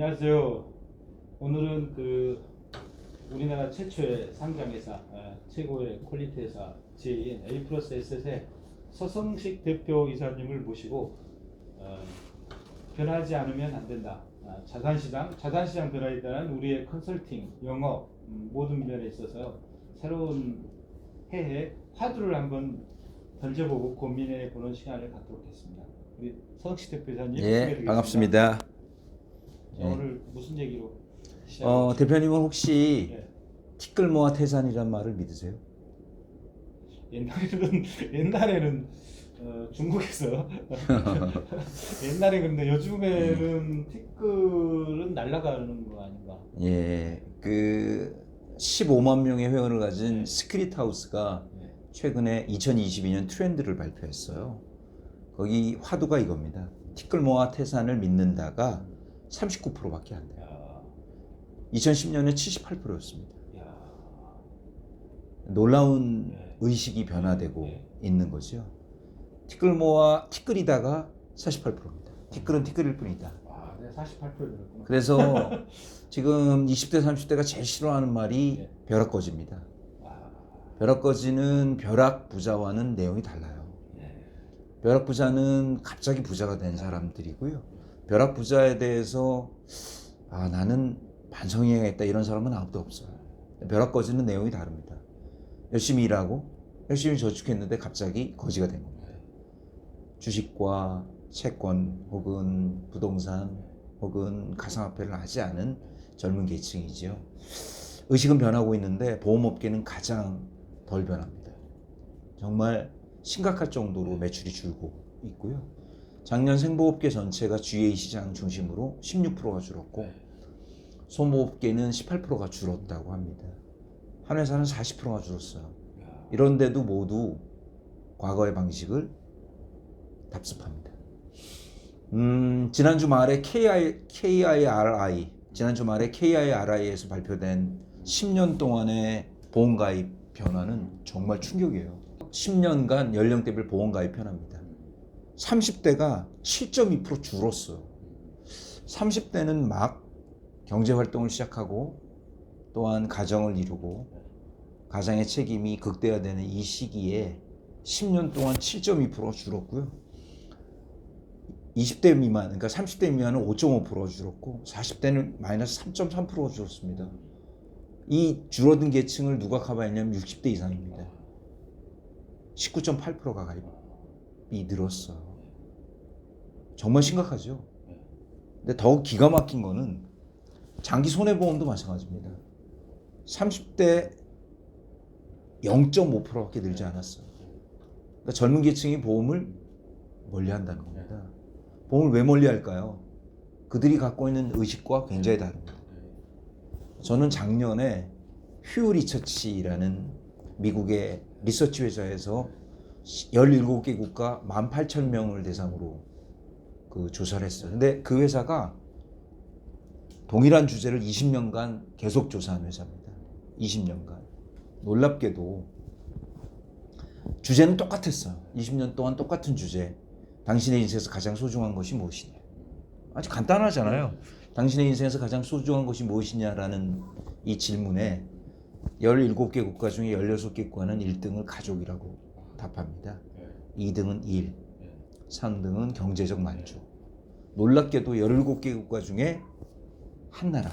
안녕하세요. 오늘은 우리나라 최초의 상장회사, 최고의 퀄리티 회사 지인 A 플러스 에셋의 서성식 대표 이사님을 모시고 변하지 않으면 안 된다. 자산시장 변화에 따른 우리의 컨설팅, 영업 모든 면에 있어서 새로운 해에 화두를 한번 던져보고 고민해 보는 시간을 갖도록 했습니다. 우리 서성식 대표 이사님 예, 반갑습니다. 자, 오늘 무슨 얘기로 시작할까요? 대표님은 혹시 예. 티끌모아 태산이란 말을 믿으세요? 옛날에는 중국에서 옛날에 근데 요즘에는 티끌은 날아가는 거 아닌가? 예, 15만 명의 회원을 가진 네. 스크릿하우스가 네. 최근에 2022년 트렌드를 발표했어요. 거기 화두가 이겁니다. 티끌모아 태산을 믿는다가 39%밖에 안 돼요. 2010년에 78%였습니다. 놀라운 네. 의식이 변화되고 네. 있는 거죠. 티끌이다가 48%입니다. 티끌은 티끌일 뿐이다. 네, 48%였구나. 그래서 지금 20대 30대가 제일 싫어하는 말이 네. 벼락거지입니다. 벼락거지는 벼락 부자와는 내용이 달라요. 네. 벼락 부자는 갑자기 부자가 된 사람들이고요. 벼락 부자에 대해서 나는 반성해야겠다 이런 사람은 아무도 없어요. 벼락거지는 내용이 다릅니다. 열심히 일하고 열심히 저축했는데 갑자기 거지가 된 겁니다. 주식과 채권 혹은 부동산 혹은 가상화폐를 하지 않은 젊은 계층이지요. 의식은 변하고 있는데 보험업계는 가장 덜 변합니다. 정말 심각할 정도로 매출이 줄고 있고요. 작년 생보업계 전체가 GA 시장 중심으로 16%가 줄었고 소모업계는 18%가 줄었다고 합니다. 한 회사는 40%가 줄었어요. 이런데도 모두 과거의 방식을 답습합니다. 지난주 말에 KIRI에서 발표된 10년 동안의 보험가입 변화는 정말 충격이에요. 10년간 연령대별 보험가입 변화입니다. 30대가 7.2% 줄었어요. 30대는 막 경제활동을 시작하고 또한 가정을 이루고 가장의 책임이 극대화되는 이 시기에 10년 동안 7.2%가 줄었고요. 20대 미만, 그러니까 30대 미만은 5.5%가 줄었고 40대는 마이너스 3.3%가 줄었습니다. 이 줄어든 계층을 누가 커버했냐면 60대 이상입니다. 19.8%가 가입이 늘었어요. 정말 심각하죠. 근데 더 기가 막힌 거는 장기 손해보험도 마찬가지입니다. 30대 0.5%밖에 늘지 않았어요. 그러니까 젊은 계층이 보험을 멀리한다는 겁니다. 보험을 왜 멀리할까요? 그들이 갖고 있는 의식과 굉장히 다릅니다. 저는 작년에 휴 리서치라는 미국의 리서치 회사에서 17개 국가 18,000명을 대상으로 조사를 했어요. 근데 그 회사가 동일한 주제를 20년간 계속 조사한 회사입니다. 20년간. 놀랍게도 주제는 똑같았어요. 20년 동안 똑같은 주제. 당신의 인생에서 가장 소중한 것이 무엇이냐. 아주 간단하잖아요. 당신의 인생에서 가장 소중한 것이 무엇이냐라는 이 질문에 17개 국가 중에 16개 국가는 1등을 가족이라고 답합니다. 2등은 일, 3등은 경제적 만족. 놀랍게도 17개 국가 중에 한 나라,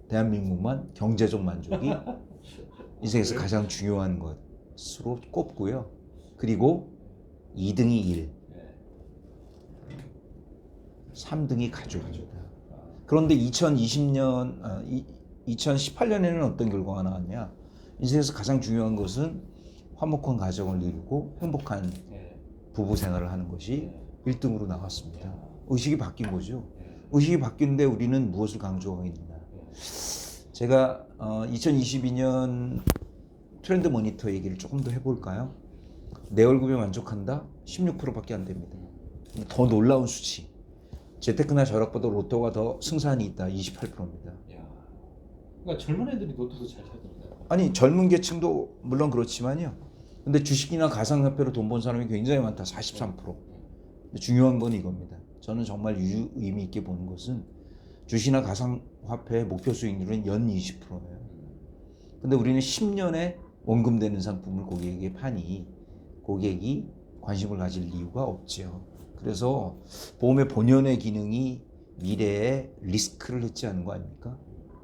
대한민국만 경제적 만족이 인생에서 가장 중요한 것으로 꼽고요. 그리고 2등이 일, 3등이 가족입니다. 그런데 2018년에는 어떤 결과가 나왔냐? 인생에서 가장 중요한 것은 화목한 가정을 이루고 행복한 부부 생활을 하는 것이 1등으로 나왔습니다. 의식이 바뀐 거죠. 의식이 바뀌는데 우리는 무엇을 강조하고 있느냐? 제가 2022년 트렌드 모니터 얘기를 조금 더 해볼까요? 내 월급에 만족한다? 16%밖에 안 됩니다. 더 놀라운 수치. 재테크나 절약보다 로또가 더 승산이 있다. 28%입니다. 그러니까 젊은 애들이 로또도 잘 사더라고요. 아니 젊은 계층도 물론 그렇지만요. 근데 주식이나 가상화폐로 돈 번 사람이 굉장히 많다. 43%. 중요한 건 이겁니다. 저는 정말 의미 있게 보는 것은 주식이나 가상화폐의 목표 수익률은 연 20%예요. 근데 우리는 10년에 원금 되는 상품을 고객에게 파니 고객이 관심을 가질 이유가 없죠. 그래서 보험의 본연의 기능이 미래에 리스크를 해지하는 거 아닙니까?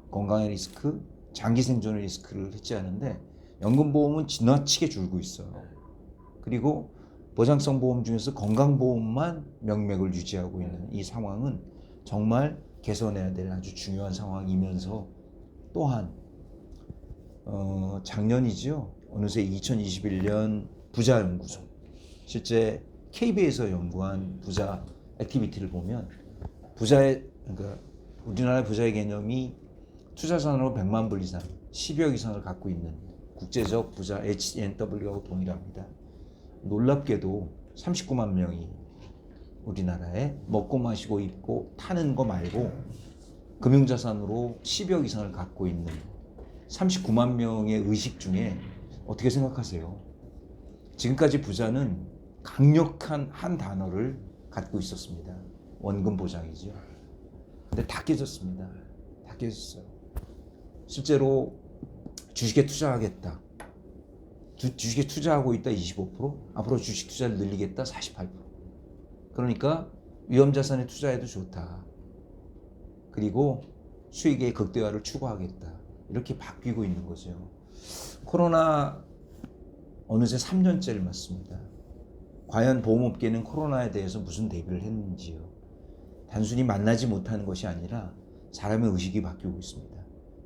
건강의 리스크, 장기 생존의 리스크를 해지하는데 연금보험은 지나치게 줄고 있어요. 그리고 보장성 보험 중에서 건강보험만 명맥을 유지하고 있는 이 상황은 정말 개선해야 될 아주 중요한 상황이면서 또한 작년이죠. 어느새 2021년 부자연구소 실제 KB에서 연구한 부자 액티비티를 보면 그러니까 우리나라 부자의 개념이 투자산으로 100만 불 이상 10억 이상을 갖고 있는 국제적 부자 HNW하고 동일합니다. 놀랍게도 39만 명이 우리나라에 먹고 마시고 입고 타는 거 말고 금융자산으로 10억 이상을 갖고 있는 39만 명의 의식 중에 어떻게 생각하세요? 지금까지 부자는 강력한 한 단어를 갖고 있었습니다. 원금 보장이죠. 근데 다 깨졌습니다. 다 깨졌어요. 실제로 주식에 투자하겠다. 주식에 투자하고 있다 25%, 앞으로 주식 투자를 늘리겠다 48%. 그러니까 위험자산에 투자해도 좋다. 그리고 수익의 극대화를 추구하겠다. 이렇게 바뀌고 있는 거죠. 코로나 어느새 3년째를 맞습니다. 과연 보험업계는 코로나에 대해서 무슨 대비를 했는지요. 단순히 만나지 못하는 것이 아니라 사람의 의식이 바뀌고 있습니다.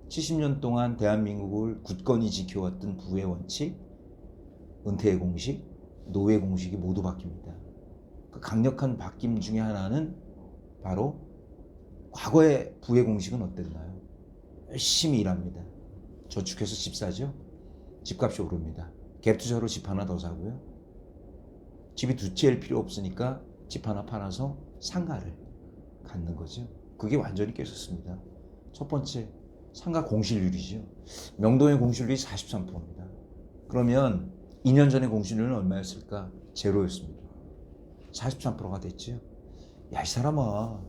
70년 동안 대한민국을 굳건히 지켜왔던 부의 원칙, 은퇴의 공식, 노후의 공식이 모두 바뀝니다. 그 강력한 바뀜 중에 하나는 바로 과거의 부의 공식은 어땠나요? 열심히 일합니다. 저축해서 집 사죠? 집값이 오릅니다. 갭 투자로 집 하나 더 사고요. 집이 두 채일 필요 없으니까 집 하나 팔아서 상가를 갖는 거죠. 그게 완전히 깨졌습니다. 첫 번째, 상가 공실률이죠. 명동의 공실률이 43%입니다. 그러면 2년 전에 공실률은 얼마였을까? 제로였습니다. 43%가 됐죠. 야, 이 사람아.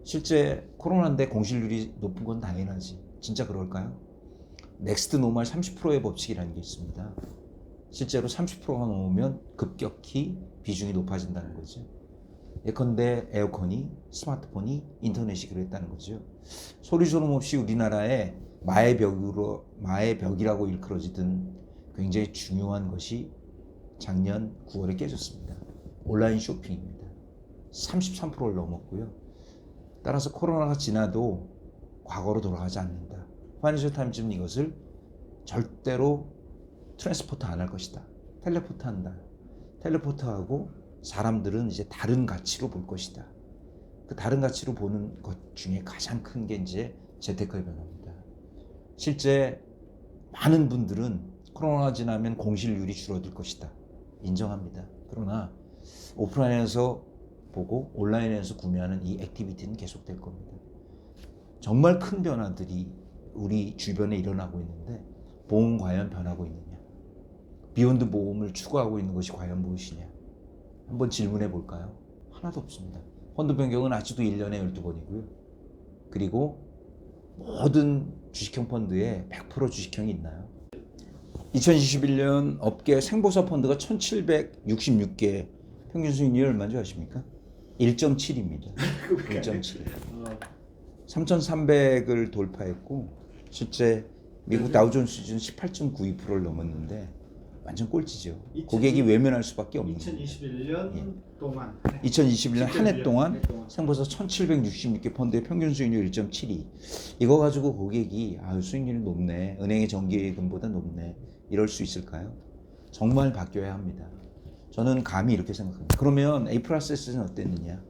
실제 코로나인데 공실률이 높은 건 당연하지. 진짜 그럴까요? 넥스트 노멀 30%의 법칙이라는 게 있습니다. 실제로 30%가 넘으면 급격히 비중이 높아진다는 거죠. 예컨대 에어컨이, 스마트폰이, 인터넷이 그랬다는 거죠. 소리 소름 없이 우리나라에 마의 벽이라고 일컬어지던 굉장히 중요한 것이 작년 9월에 깨졌습니다. 온라인 쇼핑입니다. 33%를 넘었고요. 따라서 코로나가 지나도 과거로 돌아가지 않는다. 파이낸셜 타임즈는 이것을 절대로 트랜스포트 안 할 것이다. 텔레포트 한다. 텔레포트하고 사람들은 이제 다른 가치로 볼 것이다. 그 다른 가치로 보는 것 중에 가장 큰 게 이제 재테크의 변화입니다. 실제 많은 분들은 코로나가 지나면 공실률이 줄어들 것이다. 인정합니다. 그러나 오프라인에서 보고 온라인에서 구매하는 이 액티비티는 계속될 겁니다. 정말 큰 변화들이 우리 주변에 일어나고 있는데 보험은 과연 변하고 있느냐? 비욘드 보험을 추구하고 있는 것이 과연 무엇이냐? 한번 질문해 볼까요? 하나도 없습니다. 펀드 변경은 아직도 1년에 12번이고요. 그리고 모든 주식형 펀드에 100% 주식형이 있나요? 2021년 업계 생보사 펀드가 1766개 평균 수익률이 얼마인지 아십니까? 1.7입니다. 1.7. 3,300을 돌파했고 실제 미국 다우존스 수준 18.92%를 넘었는데 완전 꼴찌죠. 고객이 외면할 수밖에 없는 거예요. 2021년 동안 2021년 한 해 동안 생보사 1766개 펀드의 평균 수익률 1.72. 이거 가지고 고객이 수익률이 높네. 은행의 정기예금보다 높네. 이럴 수 있을까요? 정말 바뀌어야 합니다. 저는 감히 이렇게 생각합니다. 그러면 에이프라셋은 어땠느냐?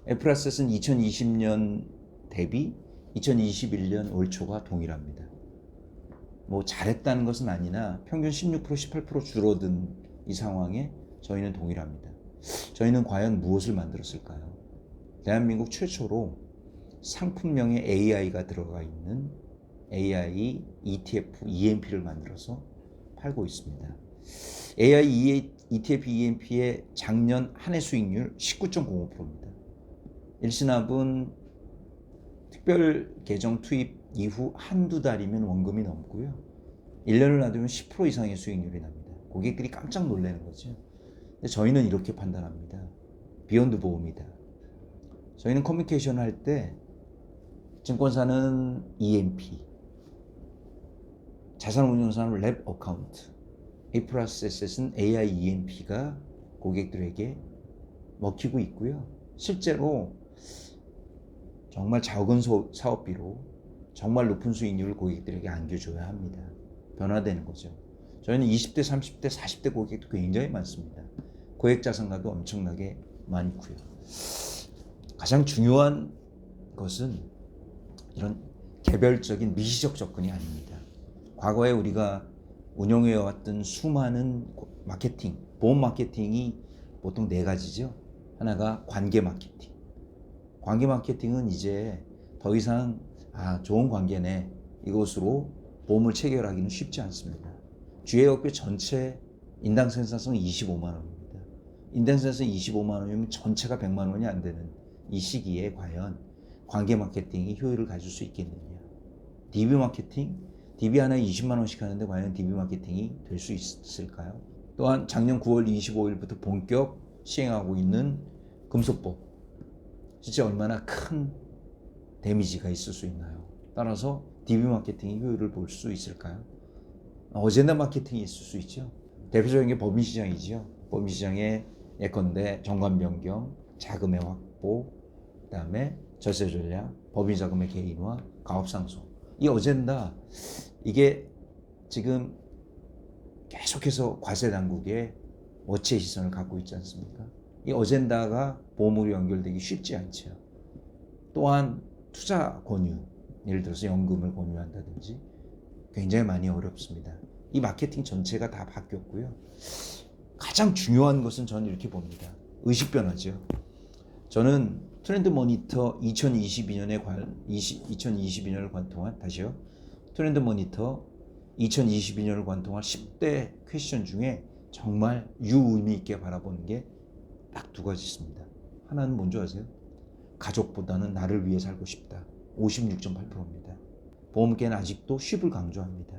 에이프라셋은 2020년 대비 2021년 올 초가 동일합니다. 뭐 잘했다는 것은 아니나 평균 16% 18% 줄어든 이 상황에 저희는 동일합니다. 저희는 과연 무엇을 만들었을까요? 대한민국 최초로 상품명에 AI가 들어가 있는 AI ETF EMP를 만들어서 팔고 있습니다. AI ETF EMP의 작년 한 해 수익률 19.05%입니다. 일시납은 특별 계정 투입 이후 한두 달이면 원금이 넘고요. 1년을 놔두면 10% 이상의 수익률이 납니다. 고객들이 깜짝 놀라는 거죠. 근데 저희는 이렇게 판단합니다. 비욘드 보험이다. 저희는 커뮤니케이션을 할 때 증권사는 EMP, 자산운용사는 랩 어카운트, A+S는 AI EMP가 고객들에게 먹히고 있고요. 실제로 정말 적은 사업비로 정말 높은 수익률을 고객들에게 안겨줘야 합니다. 변화되는 거죠. 저희는 20대, 30대, 40대 고객도 굉장히 많습니다. 고액 자산가도 엄청나게 많고요. 가장 중요한 것은 이런 개별적인 미시적 접근이 아닙니다. 과거에 우리가 운영해왔던 수많은 마케팅, 보험 마케팅이 보통 네 가지죠. 하나가 관계 마케팅. 관계 마케팅은 이제 더 이상 좋은 관계네 이것으로 보험을 체결하기는 쉽지 않습니다. 주해업계 전체 인당 생산성 25만 원입니다. 인당 생산성 25만 원이면 전체가 100만 원이 안 되는 이 시기에 과연 관계 마케팅이 효율을 가질 수 있겠느냐. DB 마케팅, DB 하나에 20만 원씩 하는데 과연 DB 마케팅이 될 수 있을까요? 또한 작년 9월 25일부터 본격 시행하고 있는 금소법. 진짜 얼마나 큰 데미지가 있을 수 있나요? 따라서 DB 마케팅이 효율을 볼 수 있을까요? 어젠다 마케팅이 있을 수 있죠. 대표적인 게 법인시장이죠. 법인시장에 예컨대 정관 변경, 자금의 확보, 그다음에 절세 전략, 법인 자금의 개인화, 가업 상속. 이 어젠다 이게 지금 계속해서 과세 당국의 어치의 시선을 갖고 있지 않습니까? 이 어젠다가 보험으로 연결되기 쉽지 않죠. 또한 투자 권유, 예를 들어서 연금을 권유한다든지 굉장히 많이 어렵습니다. 이 마케팅 전체가 다 바뀌었고요. 가장 중요한 것은 저는 이렇게 봅니다. 의식 변화죠. 저는 트렌드 모니터 2022년을 관통한 다시요. 트렌드 모니터 2022년을 관통한 10대 퀘스천 중에 정말 유의미 있게 바라보는 게 딱 두 가지 있습니다. 하나는 뭔지 아세요? 가족보다는 나를 위해 살고 싶다. 56.8%입니다. 보험계는 아직도 쉽을 강조합니다.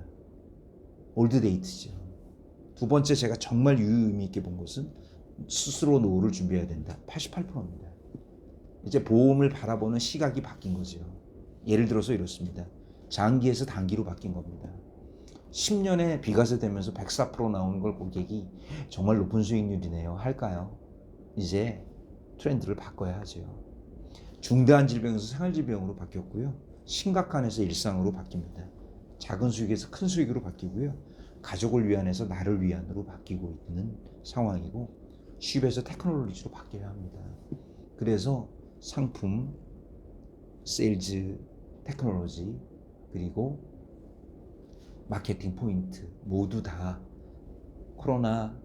올드데이트죠. 두 번째 제가 정말 유의미 있게 본 것은 스스로 노후를 준비해야 된다. 88%입니다. 이제 보험을 바라보는 시각이 바뀐 거죠. 예를 들어서 이렇습니다. 장기에서 단기로 바뀐 겁니다. 10년에 비과세 되면서 104% 나오는 걸 고객이 정말 높은 수익률이네요. 할까요? 이제 트렌드를 바꿔야 하죠. 중대한 질병에서 생활질병으로 바뀌었고요. 심각한에서 일상으로 바뀝니다. 작은 수익에서 큰 수익으로 바뀌고요. 가족을 위한에서 나를 위한으로 바뀌고 있는 상황이고 쉽에서 테크놀로지로 바뀌어야 합니다. 그래서 상품, 세일즈, 테크놀로지 그리고 마케팅 포인트 모두 다 코로나,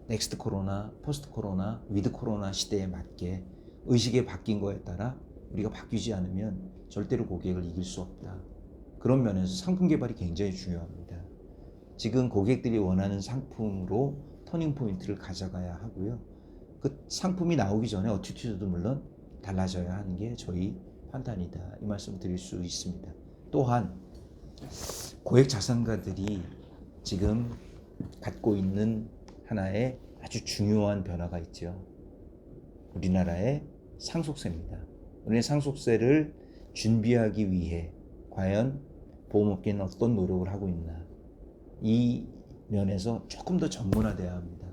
넥스트 코로나, 포스트 코로나, 위드 코로나 시대에 맞게 의식이 바뀐 거에 따라 우리가 바뀌지 않으면 절대로 고객을 이길 수 없다. 그런 면에서 상품 개발이 굉장히 중요합니다. 지금 고객들이 원하는 상품으로 터닝 포인트를 가져가야 하고요. 그 상품이 나오기 전에 어티튜드도 물론 달라져야 하는 게 저희 판단이다. 이 말씀 드릴 수 있습니다. 또한 고액 자산가들이 지금 갖고 있는 하나의 아주 중요한 변화가 있죠. 우리나라의 상속세입니다. 우리는 상속세를 준비하기 위해 과연 보험업계는 어떤 노력을 하고 있나. 이 면에서 조금 더 전문화돼야 합니다.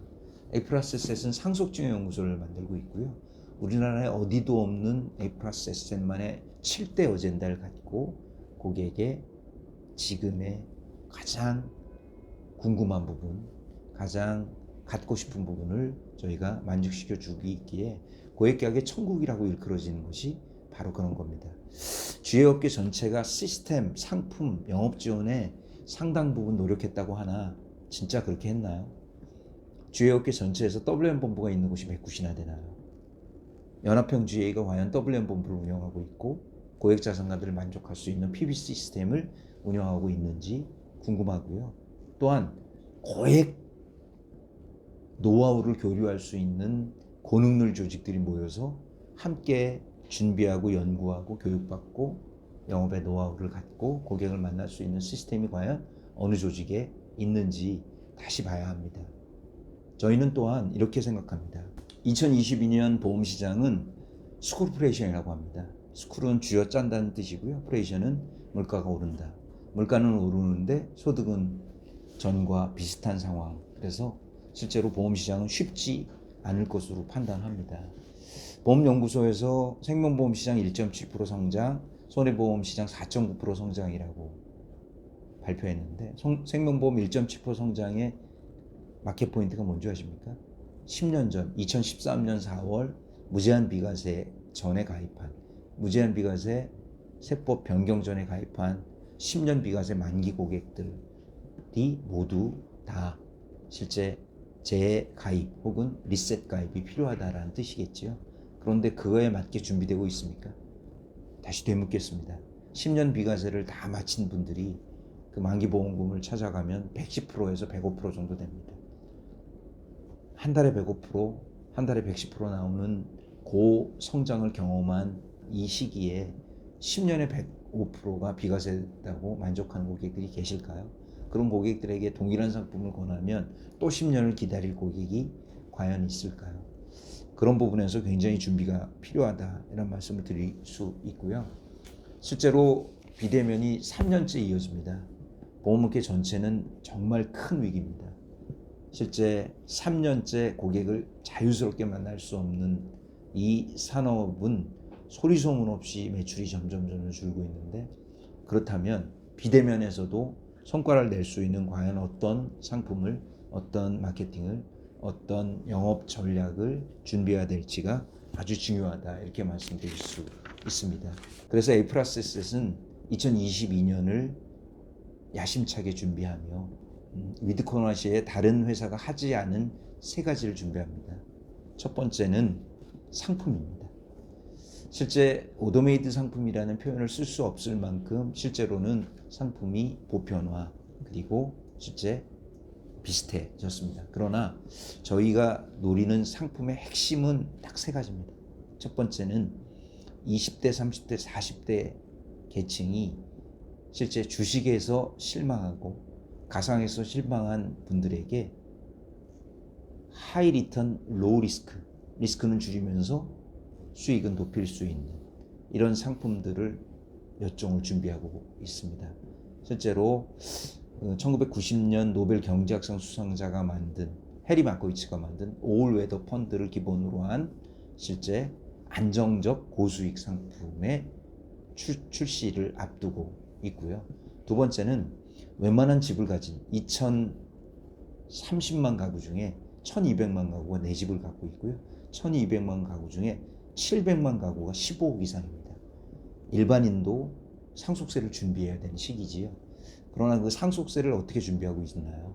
A+S는 상속증여연구소를 만들고 있고요. 우리나라에 어디도 없는 A+S만의 7대 어젠다를 갖고 고객의 지금의 가장 궁금한 부분, 가장 갖고 싶은 부분을 저희가 만족시켜 주기 있기에 고액계약의 천국이라고 일컬어지는 것이 바로 그런 겁니다. 주해업계 전체가 시스템, 상품, 영업 지원에 상당 부분 노력했다고 하나 진짜 그렇게 했나요? 주해업계 전체에서 WM본부가 있는 곳이 몇 곳이나 되나요? 연합형 GA가 과연 WM본부를 운영하고 있고 고액 자산가들을 만족할 수 있는 PB 시스템을 운영하고 있는지 궁금하고요. 또한 고액 노하우를 교류할 수 있는 고능률 조직들이 모여서 함께 준비하고 연구하고 교육받고 영업의 노하우를 갖고 고객을 만날 수 있는 시스템이 과연 어느 조직에 있는지 다시 봐야 합니다. 저희는 또한 이렇게 생각합니다. 2022년 보험시장은 스쿨프레이션이라고 합니다. 스쿨은 쥐어 짠다는 뜻이고요. 프레이션은 물가가 오른다. 물가는 오르는데 소득은 전과 비슷한 상황. 그래서 실제로 보험시장은 쉽지 않을 것으로 판단합니다. 보험연구소에서 생명보험시장 1.7% 성장, 손해보험시장 4.9% 성장이라고 발표했는데 생명보험 1.7% 성장의 마켓 포인트가 뭔지 아십니까? 10년 전 2013년 4월 무제한 비과세 전에 가입한 무제한 비과세 세법 변경 전에 가입한 10년 비과세 만기 고객들이 모두 다 실제 재가입 혹은 리셋 가입이 필요하다라는 뜻이겠지요. 그런데 그거에 맞게 준비되고 있습니까? 다시 되묻겠습니다. 10년 비과세를 다 마친 분들이 그 만기 보험금을 찾아가면 110%에서 105% 정도 됩니다. 한 달에 105%, 한 달에 110% 나오는 고 성장을 경험한 이 시기에 10년에 105%가 비과세다고 만족하는 고객들이 계실까요? 그런 고객들에게 동일한 상품을 권하면 또 10년을 기다릴 고객이 과연 있을까요? 그런 부분에서 굉장히 준비가 필요하다 이런 말씀을 드릴 수 있고요. 실제로 비대면이 3년째 이어집니다. 보험업계 전체는 정말 큰 위기입니다. 실제 3년째 고객을 자유스럽게 만날 수 없는 이 산업은 소리소문 없이 매출이 점점 줄고 있는데, 그렇다면 비대면에서도 성과를 낼 수 있는 과연 어떤 상품을, 어떤 마케팅을, 어떤 영업 전략을 준비해야 될지가 아주 중요하다 이렇게 말씀드릴 수 있습니다. 그래서 A+S는 2022년을 야심차게 준비하며 위드 코로나 시에 다른 회사가 하지 않은 세 가지를 준비합니다. 첫 번째는 상품입니다. 실제 오더메이드 상품이라는 표현을 쓸 수 없을 만큼 실제로는 상품이 보편화 그리고 실제 비슷해졌습니다. 그러나 저희가 노리는 상품의 핵심은 딱 세 가지입니다. 첫 번째는 20대, 30대, 40대 계층이 실제 주식에서 실망하고 가상에서 실망한 분들에게 하이 리턴, 로우 리스크, 리스크는 줄이면서 수익은 높일 수 있는 이런 상품들을 몇 종을 준비하고 있습니다. 실제로 1990년 노벨 경제학상 수상자가 만든 해리 마코이츠가 만든 올 웨더 펀드를 기본으로 한 실제 안정적 고수익 상품의 출시를 앞두고 있고요. 두 번째는 웬만한 집을 가진 2030만 가구 중에 1200만 가구가 내 집을 갖고 있고요. 1200만 가구 중에 700만 가구가 15억 이상입니다. 일반인도 상속세를 준비해야 되는 시기지요. 그러나 그 상속세를 어떻게 준비하고 있나요?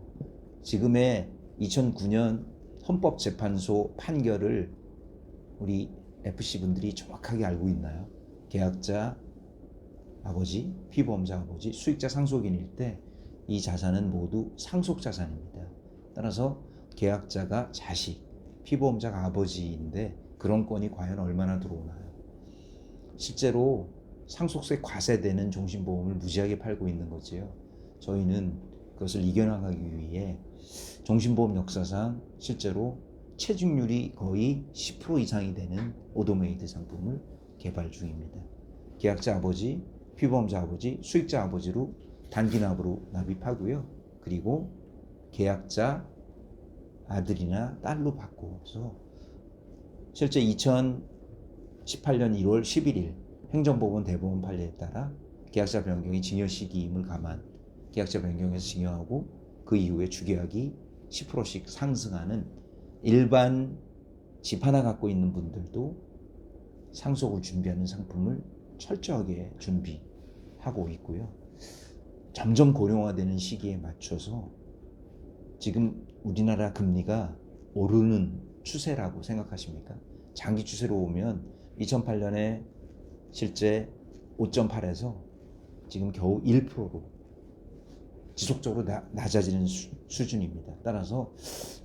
지금의 2009년 헌법재판소 판결을 우리 FC분들이 정확하게 알고 있나요? 계약자 아버지, 피보험자 아버지, 수익자 상속인일 때 이 자산은 모두 상속자산입니다. 따라서 계약자가 자식, 피보험자가 아버지인데 그런 건이 과연 얼마나 들어오나요? 실제로 상속세 과세되는 종신보험을 무지하게 팔고 있는 거지요. 저희는 그것을 이겨나가기 위해 종신보험 역사상 실제로 체증률이 거의 10% 이상이 되는 오토메이드 상품을 개발 중입니다. 계약자 아버지, 피보험자 아버지, 수익자 아버지로 단기납으로 납입하고요. 그리고 계약자 아들이나 딸로 바꿔서 실제 2018년 1월 11일 행정법원 대법원 판례에 따라 계약자 변경이 징여 시기임을 감안 계약자 변경에서 징여하고 그 이후에 주계약이 10%씩 상승하는 일반 집 하나 갖고 있는 분들도 상속을 준비하는 상품을 철저하게 준비하고 있고요. 점점 고령화되는 시기에 맞춰서 지금 우리나라 금리가 오르는 추세라고 생각하십니까? 장기 추세로 보면 2008년에 실제 5.8에서 지금 겨우 1%로 지속적으로 낮아지는 수준입니다. 따라서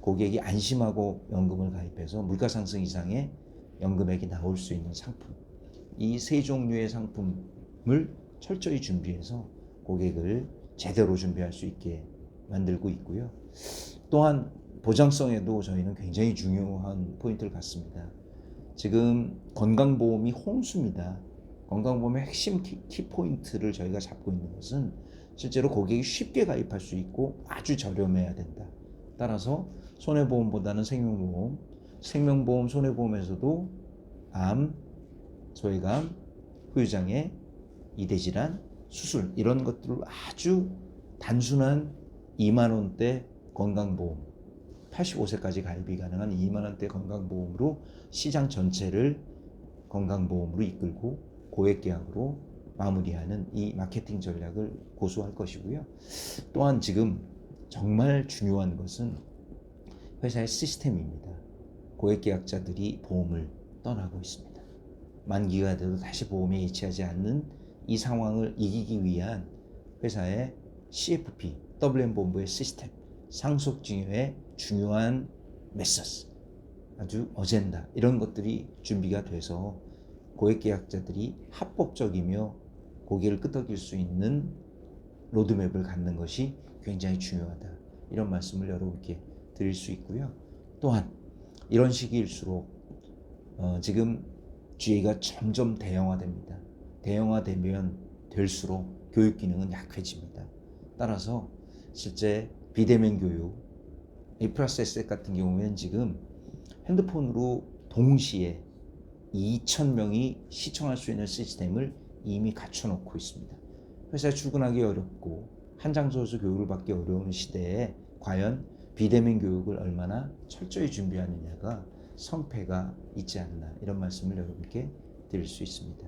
고객이 안심하고 연금을 가입해서 물가 상승 이상의 연금액이 나올 수 있는 상품, 이 세 종류의 상품을 철저히 준비해서 고객을 제대로 준비할 수 있게 만들고 있고요. 또한 보장성에도 저희는 굉장히 중요한 포인트를 갖습니다. 지금 건강보험이 홍수입니다. 건강보험의 핵심 키포인트를 저희가 잡고 있는 것은 실제로 고객이 쉽게 가입할 수 있고 아주 저렴해야 된다. 따라서 손해보험보다는 생명보험, 생명보험, 손해보험에서도 암, 소외감, 후유장애, 이대질환, 수술 이런 것들을 아주 단순한 2만 원대 건강보험, 85세까지 가입이 가능한 2만 원대 건강보험으로 시장 전체를 건강보험으로 이끌고 고액계약으로 마무리하는 이 마케팅 전략을 고수할 것이고요. 또한 지금 정말 중요한 것은 회사의 시스템입니다. 고액계약자들이 보험을 떠나고 있습니다. 만기가 돼도 다시 보험에 이체하지 않는 이 상황을 이기기 위한 회사의 CFP, WM본부의 시스템, 상속증여의 중요한 메시지, 아주 어젠다 이런 것들이 준비가 돼서 고액계약자들이 합법적이며 고객을 끄덕일 수 있는 로드맵을 갖는 것이 굉장히 중요하다. 이런 말씀을 여러분께 드릴 수 있고요. 또한 이런 시기일수록 지금 GA가 점점 대형화됩니다. 대형화되면 될수록 교육 기능은 약해집니다. 따라서 실제 비대면 교육, A+S 같은 경우에는 지금 핸드폰으로 동시에 2,000명이 시청할 수 있는 시스템을 이미 갖춰놓고 있습니다. 회사에 출근하기 어렵고 한장소에서 교육을 받기 어려운 시대에 과연 비대면 교육을 얼마나 철저히 준비하느냐가 성패가 있지 않나 이런 말씀을 여러분께 드릴 수 있습니다.